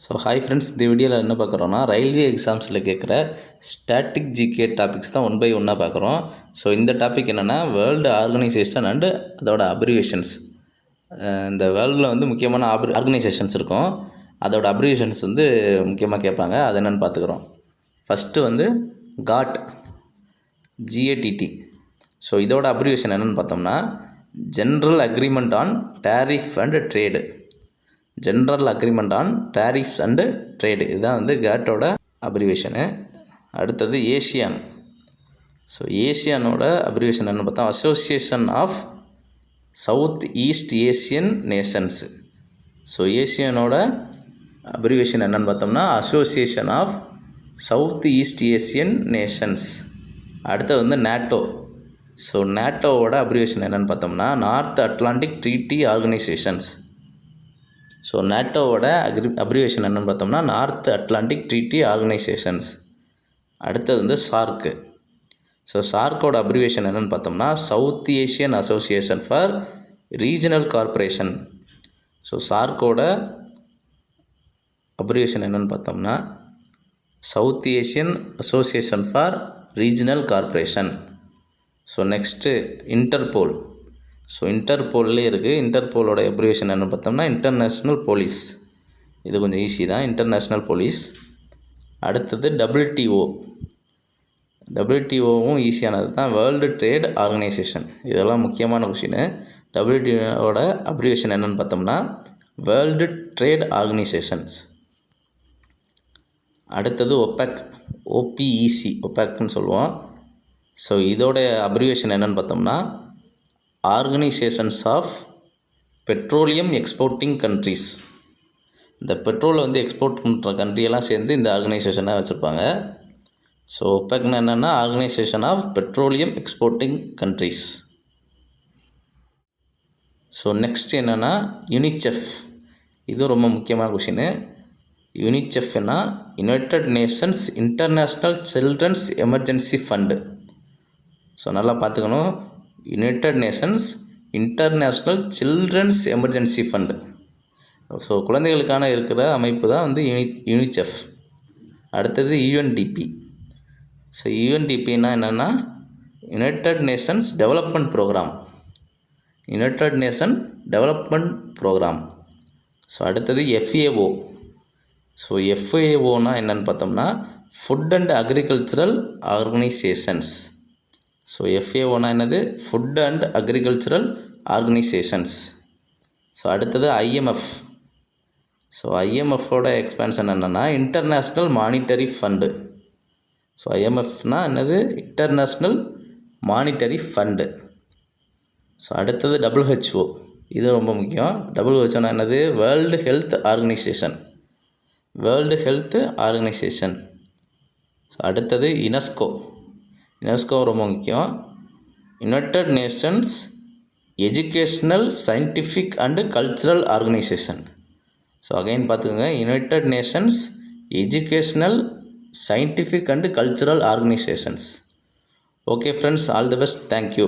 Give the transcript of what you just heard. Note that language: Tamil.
ஸோ ஹாய் ஃப்ரெண்ட்ஸ், இந்த வீடியோவில் என்ன பார்க்குறோன்னா ரயில்வே எக்ஸாம்ஸில் கேட்குற ஸ்டாட்டிக் ஜிகே டாபிக்ஸ் தான் 1 by 1 பார்க்குறோம். ஸோ இந்த டாபிக் என்னென்னா வேர்ல்டு ஆர்கனைசேஷன் அண்டு அதோட அப்ரிவேஷன்ஸ். இந்த வேர்ல்டில் வந்து முக்கியமான ஆர்கனைசேஷன்ஸ் இருக்கும், அதோட அப்ரிவேஷன்ஸ் வந்து முக்கியமாக கேட்பாங்க. அது என்னென்னு பார்த்துக்குறோம். ஃபஸ்ட்டு வந்து GATT, GATT. ஸோ இதோட அப்ரிவேஷன் என்னென்னு பார்த்தோம்னா general agreement on tariff and trade. General agreement on tariffs and trade, இதுதான் வந்து கேட்டோட அப்ரிவேஷனு. அடுத்தது ஏசியான். ஸோ ஏசியானோட அப்ரிவேஷன் என்னென்னு பார்த்தா association of south east Asian nations. So ஏசியானோட அப்ரிவேஷன் என்னென்னு பார்த்தோம்னா association of south east Asian nations. அடுத்தது வந்து நேட்டோ. ஸோ நேட்டோவோட அப்ரிவேஷன் என்னென்னு பார்த்தோம்னா north Atlantic treaty organisations. So நேட்டோவோட அப்ரிவேஷன் என்னென்னு பார்த்தோம்னா நார்த் அட்லாண்டிக் ட்ரீட்டி ஆர்கனைசேஷன்ஸ். அடுத்தது வந்து சார்க்கு. ஸோ சார்க்கோட அப்ரிவேஷன் என்னென்னு பார்த்தோம்னா south Asian association for regional corporation. So சார்க்கோட அப்ரிவேஷன் என்னென்னு பார்த்தோம்னா south Asian association for regional corporation. So next Interpol. So இன்டர்போல்லே இருக்குது. இன்டர்போலோட அப்ரிவேஷன் என்னென்னு பார்த்தோம்னா இன்டர்நேஷ்னல் போலீஸ். இது கொஞ்சம் ஈஸி தான், இன்டர்நேஷ்னல் போலீஸ். அடுத்தது WTO. WTOவும் ஈஸியானது தான், வேர்ல்டு ட்ரேட் ஆர்கனைசேஷன். இதெல்லாம் முக்கியமான கொஷினு. WTOவோட அப்ரிவேஷன் என்னென்னு பார்த்தோம்னா வேர்ல்டு ட்ரேட் ஆர்கனைசேஷன்ஸ். அடுத்தது OPEC, OPEC, OPECன்னு சொல்லுவோம். ஸோ இதோட அப்ரிவேஷன் என்னென்னு பார்த்தோம்னா organisations of petroleum exporting countries. இந்த பெட்ரோலை வந்து எக்ஸ்போர்ட் பண்ணுற கண்ட்ரியெல்லாம் சேர்ந்து இந்த ஆர்கனைசேஷனாக வச்சுருப்பாங்க. ஸோ OPECனா என்னென்னா organisation of petroleum exporting countries. So next என்னென்னா யுனிசெஃப். இதுவும் ரொம்ப முக்கியமான கொஷினு. யுனிசெஃப்னா united nations international children's emergency fund. So நல்லா பார்த்துக்கணும், united nations international children's emergency fund. So குழந்தைகளுக்கான இருக்கிற அமைப்பு தான் வந்து யுனிசெஃப். அடுத்தது UNDP. ஸோ UNDPனா என்னென்னா united nations development programme. United nation development programme. So அடுத்தது FAO. ஸோ FAOனா என்னென்னு பார்த்தோம்னா food and agricultural organisations. So FAOனா என்னது food and agricultural organisations. So அடுத்தது IMF. ஸோ IMFோட எக்ஸ்பான்ஷன் என்னென்னா இன்டர்நேஷ்னல் மானிட்டரி ஃபண்டு. ஸோ IMFனா என்னது இன்டர்நேஷ்னல் மானிட்டரி ஃபண்டு. ஸோ அடுத்தது WHO. இது ரொம்ப முக்கியம். WHOனா என்னது world health organisation. World health organisation. So அடுத்தது யுனெஸ்கோ. யுனெஸ்கோ ரொம்ப முக்கியம். United nations educational scientific and cultural organisation. So again பார்த்துக்கோங்க, united nations educational scientific and cultural organisations. Okay friends, all the best. Thank you.